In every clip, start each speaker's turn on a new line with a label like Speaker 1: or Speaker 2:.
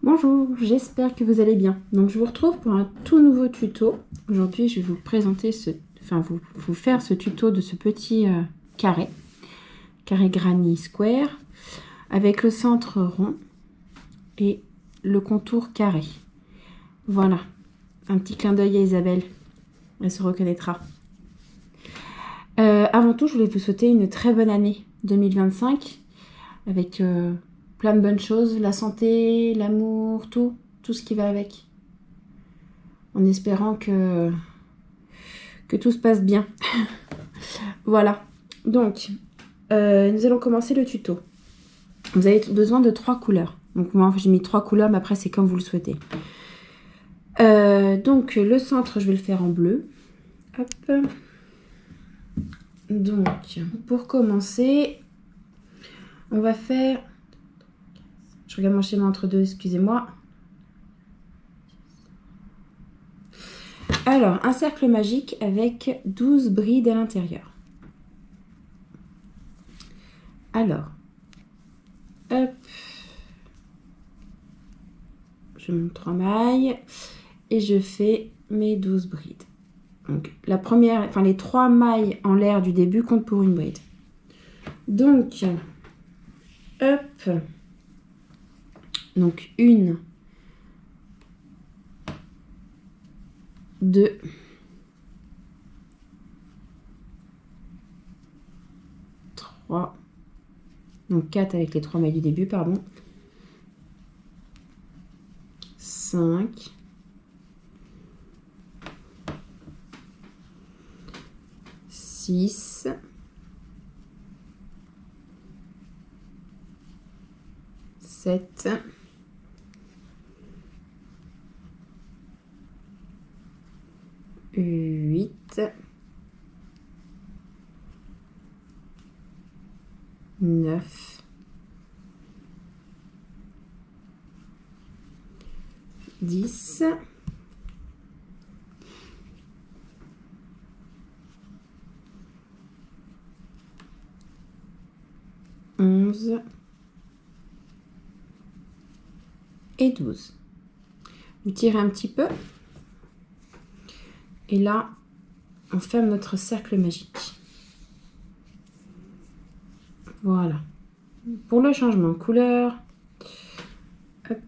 Speaker 1: Bonjour, j'espère que vous allez bien. Donc je vous retrouve pour un tout nouveau tuto. Aujourd'hui, je vais vous présenter vous faire ce tuto de ce petit carré Granny Square, avec le centre rond et le contour carré. Voilà, un petit clin d'œil à Isabelle, elle se reconnaîtra. Avant tout, je voulais vous souhaiter une très bonne année 2025, avec plein de bonnes choses, la santé, l'amour, tout ce qui va avec. En espérant que tout se passe bien. Voilà. Donc, nous allons commencer le tuto. Vous avez besoin de 3 couleurs. Donc moi, j'ai mis 3 couleurs, mais après, c'est comme vous le souhaitez. Donc, le centre, je vais le faire en bleu. Hop. Donc, pour commencer, on va faire... Je regarde mon schéma entre deux, excusez-moi. Alors, un cercle magique avec 12 brides à l'intérieur. Alors, hop. Je monte 3 mailles et je fais mes 12 brides. Donc, la première, enfin les 3 mailles en l'air du début comptent pour une bride. Donc, hop. Donc, 1, 2, 3, donc 4 avec les 3 mailles du début, pardon. 5, 6, 7, 8, 9, 10, 11 et 12. Vous tirez un petit peu. Et là, on ferme notre cercle magique. Voilà. Pour le changement de couleur, hop.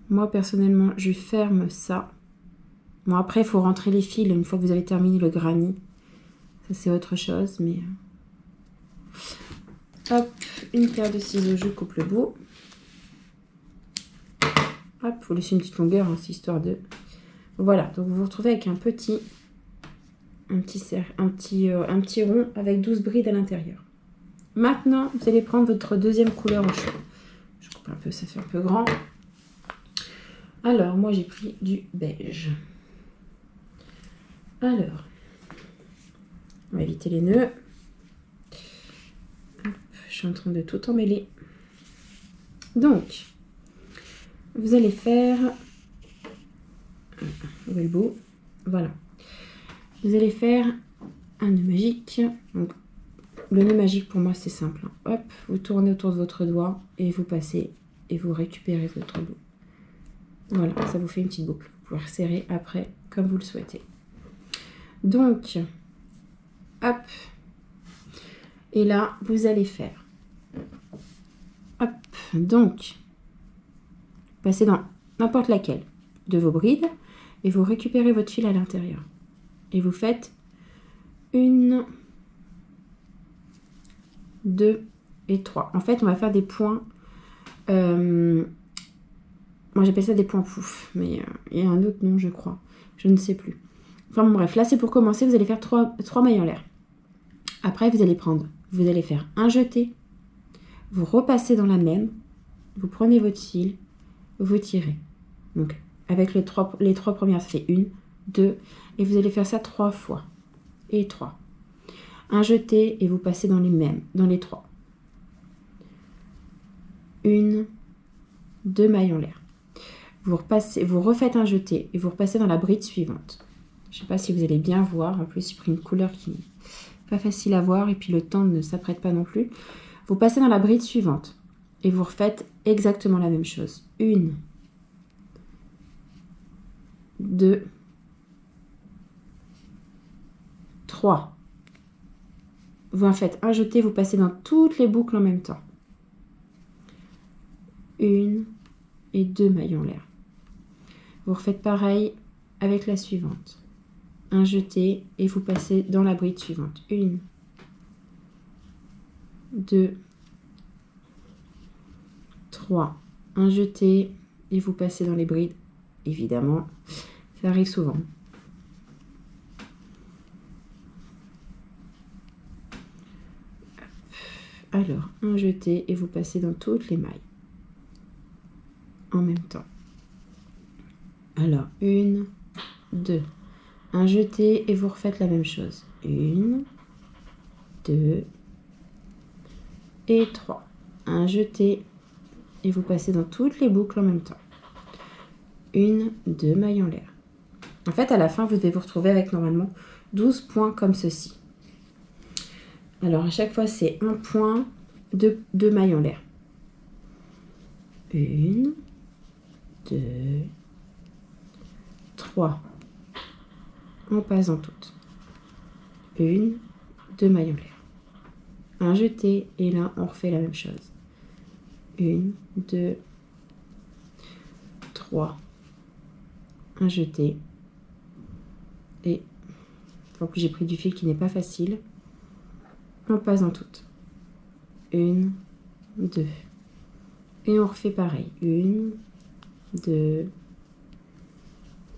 Speaker 1: Moi, personnellement, je ferme ça. Bon, après, il faut rentrer les fils une fois que vous avez terminé le granny. Ça, c'est autre chose, mais... Hop, une paire de ciseaux, je coupe le bout. Hop, il faut laisser une petite longueur, hein, c'est histoire de... Voilà, donc vous vous retrouvez avec un petit rond avec 12 brides à l'intérieur. Maintenant, vous allez prendre votre deuxième couleur au choix. Je coupe un peu, ça fait un peu grand. Alors, moi j'ai pris du beige. Alors, on va éviter les nœuds. Hop, je suis en train de tout emmêler. Donc, vous allez faire... Où est le bout? Voilà. Vous allez faire un nœud magique. Donc, le nœud magique pour moi c'est simple. Hop, vous tournez autour de votre doigt et vous passez et vous récupérez votre bout. Voilà, ça vous fait une petite boucle. Vous pouvez resserrer après comme vous le souhaitez. Donc, hop. Et là, vous allez faire. Hop. Donc, passez dans n'importe laquelle de vos brides et vous récupérez votre fil à l'intérieur. Et vous faites 1, 2 et 3. En fait, on va faire des points. Moi, j'appelle ça des points pouf, mais il y a un autre nom, je crois. Je ne sais plus. Enfin, bon, bref, là, c'est pour commencer. Vous allez faire 3 mailles en l'air. Après, vous allez faire un jeté. Vous repassez dans la même. Vous prenez votre fil. Vous tirez. Donc, avec les trois premières, ça fait 1, 2. Et vous allez faire ça 3 fois. Et 3. Un jeté et vous passez dans les mêmes, dans les 3. 1, 2 mailles en l'air. Vous refaites un jeté et vous repassez dans la bride suivante. Je ne sais pas si vous allez bien voir. En plus, j'ai pris une couleur qui n'est pas facile à voir et puis le temps ne s'apprête pas non plus. Vous passez dans la bride suivante. et vous refaites exactement la même chose. 1, 2, 3. Vous en faites un jeté, vous passez dans toutes les boucles en même temps. 1 et 2 mailles en l'air. Vous refaites pareil avec la suivante. Un jeté et vous passez dans la bride suivante. 1, 2, 3. Un jeté et vous passez dans les brides. Évidemment, ça arrive souvent. Alors, un jeté et vous passez dans toutes les mailles en même temps. Alors, 1, 2. Un jeté et vous refaites la même chose. 1, 2 et 3. Un jeté et vous passez dans toutes les boucles en même temps. 1, 2 mailles en l'air. En fait, à la fin, vous devez vous retrouver avec normalement 12 points comme ceci. Alors, à chaque fois, c'est un point, 2 mailles en l'air. 1, 2, 3. On passe dans toutes. 1, 2 mailles en l'air. Un jeté et là, on refait la même chose. 1, 2, 3. Un jeté. Et en plus, j'ai pris du fil qui n'est pas facile. On passe dans toutes. 1, 2. Et on refait pareil. 1, 2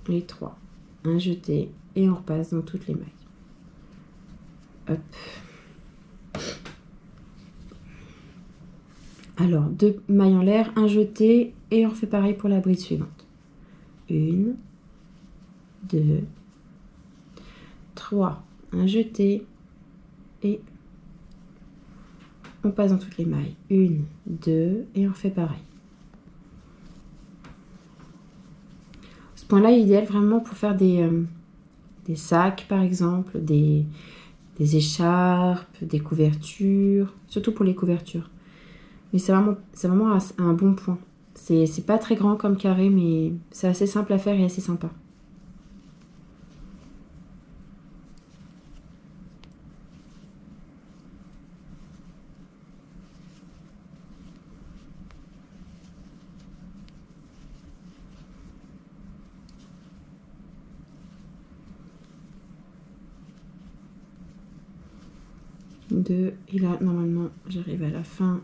Speaker 1: et 3. Un jeté et on repasse dans toutes les mailles. Hop. Alors, 2 mailles en l'air, un jeté et on refait pareil pour la bride suivante. 1, 2, 3. Un jeté et on passe dans toutes les mailles. 1, 2 et on refait pareil. Ce point-là est idéal vraiment pour faire des sacs par exemple, des écharpes, des couvertures, surtout pour les couvertures. Mais c'est vraiment un bon point. C'est pas très grand comme carré, mais c'est assez simple à faire et assez sympa. Et là, normalement, j'arrive à la fin.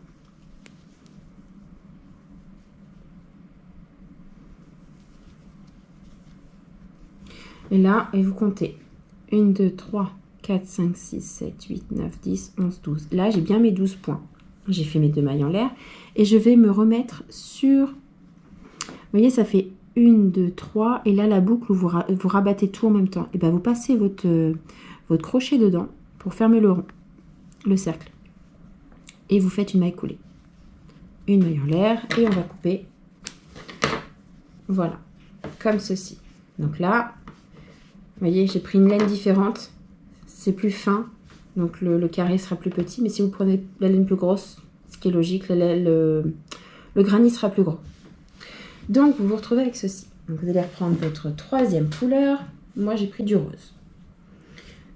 Speaker 1: Et là, et vous comptez 1, 2, 3, 4, 5, 6, 7, 8, 9, 10, 11, 12. Là, j'ai bien mes 12 points. J'ai fait mes 2 mailles en l'air. Et je vais me remettre sur... Vous voyez, ça fait 1, 2, 3. Et là, la boucle où vous rabattez tout en même temps. Et bien, vous passez votre crochet dedans pour fermer le rond, le cercle. Et vous faites une maille coulée. Une maille en l'air. Et on va couper. Voilà. Comme ceci. Donc là... Vous voyez, j'ai pris une laine différente. C'est plus fin. Donc le carré sera plus petit. Mais si vous prenez la laine plus grosse, ce qui est logique, le granit sera plus gros. Donc vous vous retrouvez avec ceci. Donc vous allez reprendre votre troisième couleur. Moi j'ai pris du rose.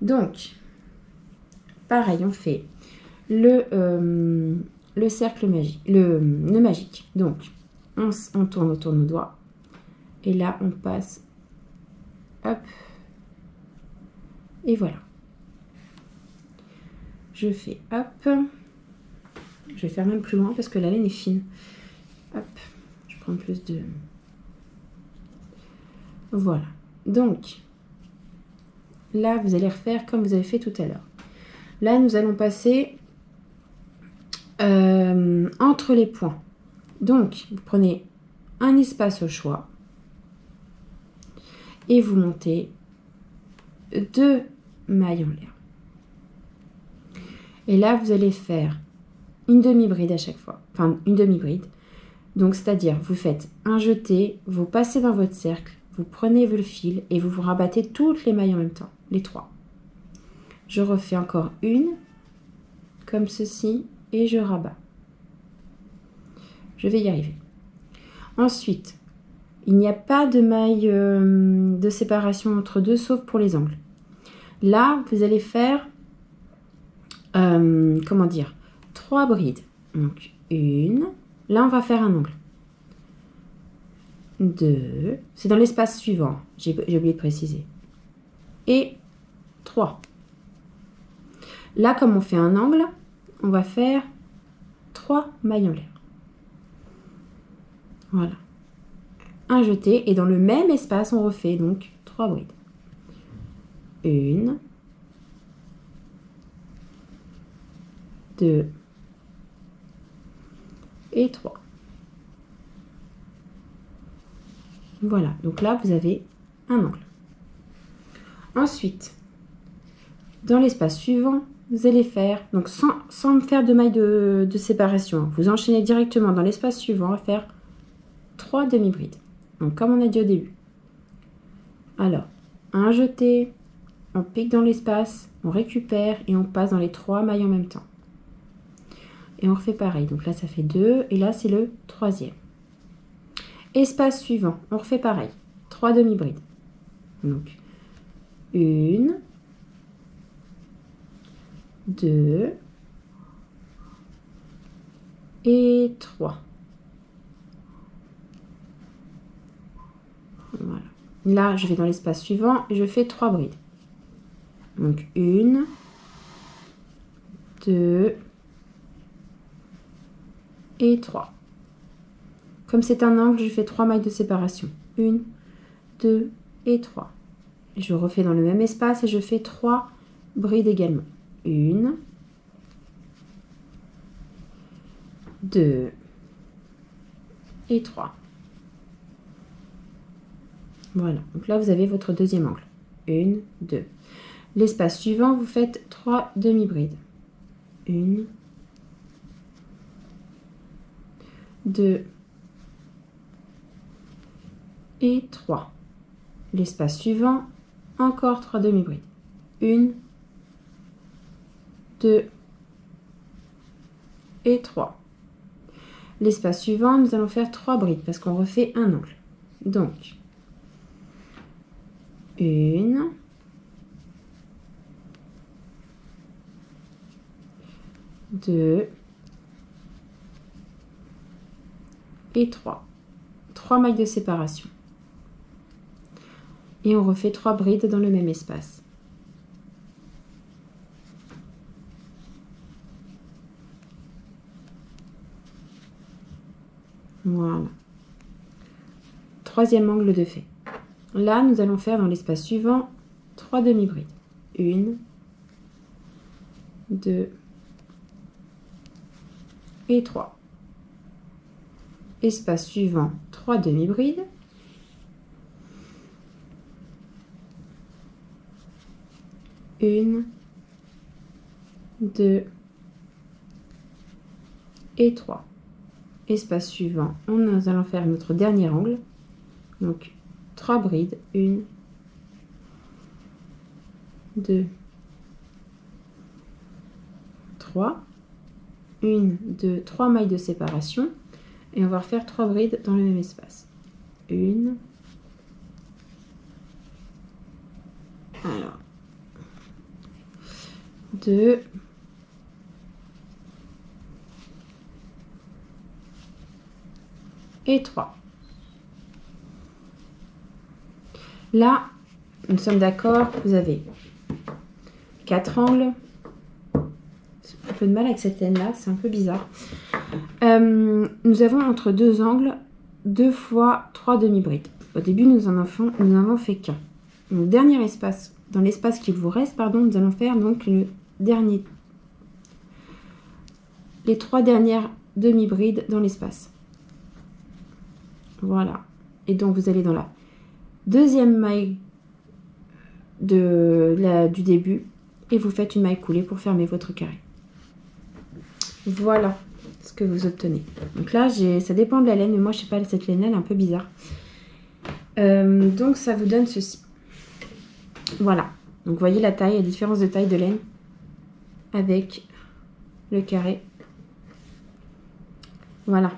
Speaker 1: Donc, pareil, on fait le cercle magique, le nœud magique. Donc, on tourne autour de nos doigts. Et là, on passe. Hop. Et voilà. Je fais hop. Je vais faire même plus loin parce que la laine est fine. Hop. Je prends plus de... Voilà. Donc, là, vous allez refaire comme vous avez fait tout à l'heure. Là, nous allons passer entre les points. Donc, vous prenez un espace au choix et vous montez 2 mailles en l'air. Et là, vous allez faire une demi-bride à chaque fois. Enfin, une demi-bride. Donc, c'est-à-dire, vous faites un jeté, vous passez dans votre cercle, vous prenez le fil et vous rabattez toutes les mailles en même temps, les 3. Je refais encore une, comme ceci, et je rabats. je vais y arriver. Ensuite, il n'y a pas de maille de séparation entre deux, sauf pour les angles. Là, vous allez faire, comment dire, 3 brides. Donc, une. Là, on va faire un angle. 2. C'est dans l'espace suivant. J'ai oublié de préciser. Et 3. Là, comme on fait un angle, on va faire 3 mailles en l'air. Voilà. Un jeté. Et dans le même espace, on refait donc 3 brides. 1, 2 et 3. Voilà, donc là vous avez un angle. Ensuite, dans l'espace suivant, vous allez faire, donc sans faire de maille de séparation, vous enchaînez directement dans l'espace suivant à faire 3 demi-brides. Donc comme on a dit au début. Alors, un jeté, on pique dans l'espace, on récupère et on passe dans les 3 mailles en même temps. Et on refait pareil. Donc là, ça fait 2 et là, c'est le 3e. Espace suivant, on refait pareil. 3 demi-brides. Donc, 1, 2 et 3. Voilà. Là, je vais dans l'espace suivant et je fais 3 brides. Donc, 1, 2 et 3. Comme c'est un angle, je fais 3 mailles de séparation. 1, 2 et 3. Et je refais dans le même espace et je fais 3 brides également. 1, 2 et 3. Voilà, donc là vous avez votre deuxième angle. 1, 2. L'espace suivant, vous faites 3 demi-brides. 1, 2 et 3. L'espace suivant, encore 3 demi-brides. 1, 2 et 3. L'espace suivant, nous allons faire 3 brides parce qu'on refait un angle. Donc, 1, 2 et 3. 3 mailles de séparation. Et on refait 3 brides dans le même espace. Voilà. Troisième angle de fait. Là, nous allons faire dans l'espace suivant 3 demi-brides. 1, 2 et 3. Espace suivant, 3 demi-brides. 1, 2 et 3. Espace suivant, nous allons faire notre dernier angle. Donc, 3 brides. 1, 2, 3. 1, 2, 3 mailles de séparation. Et on va refaire 3 brides dans le même espace. 1. Alors. 2. Et 3. Là, nous sommes d'accord, vous avez 4 angles. Un peu de mal avec cette laine là, c'est un peu bizarre. Nous avons entre deux angles 2 fois 3 demi-brides. Au début, nous n'avons fait qu'un. Donc, dernier espace, dans l'espace qu'il vous reste, pardon, nous allons faire donc les 3 dernières demi-brides dans l'espace. Voilà. Et donc, vous allez dans la deuxième maille du début et vous faites une maille coulée pour fermer votre carré. Voilà ce que vous obtenez. Donc là, ça dépend de la laine, mais moi, je sais pas, cette laine, elle est un peu bizarre. Donc, ça vous donne ceci. Voilà. Donc, vous voyez la taille, la différence de taille de laine avec le carré. Voilà.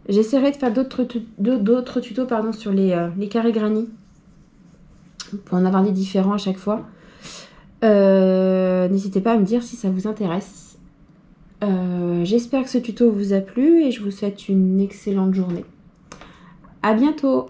Speaker 1: J'essaierai de faire d'autres tutos pardon, sur les carrés granit pour en avoir des différents à chaque fois. N'hésitez pas à me dire si ça vous intéresse. J'espère que ce tuto vous a plu et je vous souhaite une excellente journée. À bientôt!